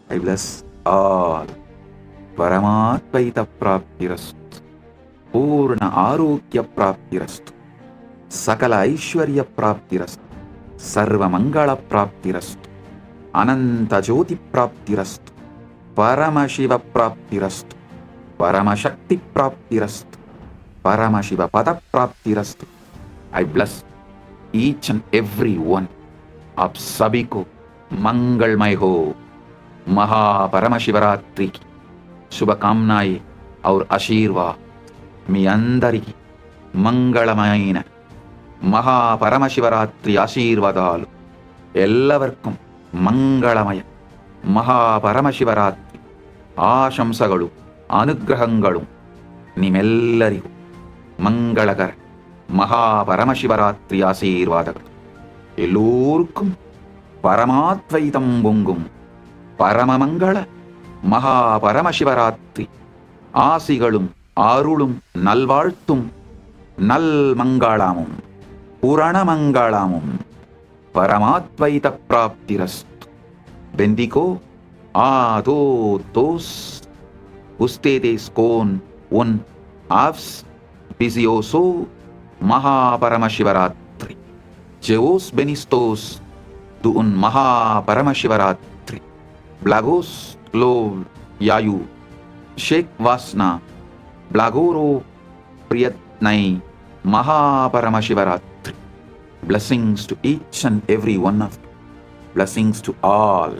I bless all. Paramatvaita praptirastu. Purna arogya praptirastu. Sakala aishwarya praptirastu. Sarva mangala praptirastu. Ananta jyoti praptirastu. Paramashiva praptirastu. Paramashakti praptirastu. Paramashiva pada praptirastu. I bless each and every one. आप सभी को मंगलमय हो। महापरमशिवरात्रि की शुभकामनाएं और आशीर्वाद మీ అందరికీ మంగళమైన మహాపరమశివరాత్రి ఆశీర్వాదాలు. ಎಲ್ಲവർക്കും ಮಂಗಳಮಯ ಮಹಾಪರಮಶಿವರಾತ್ರಿ ಆಶಂಸಗಳು ಅನುಗ್ರಹಗಳು ನಿಮ್ಮೆಲ್ಲರಿಗೂ ಮಂಗಳಕರ மகாபரமசிவராத்திரி ஆசீர்வாதங்கள். எல்லோருக்கும் பரமாத்வைதம் பொங்கும் பரமமங்கள மகாபரமசிவராத்திரி ஆசிகளும் அருளும் நல்வாழ்த்தும் நல்மங்களமும் புரணமங்களமும் பரமாத்வைத பிராப்திரஸ்து. Bendigo a todos ustedes con un auspicioso Mahaparamashivarattri. Jeos benistos de un Mahaparamashivarattri. Blagos lov yayu Sheikh Vasna Blagoro Priyatnai Mahaparamashivarattri. Blessings to each and every one of you. Blessings to all.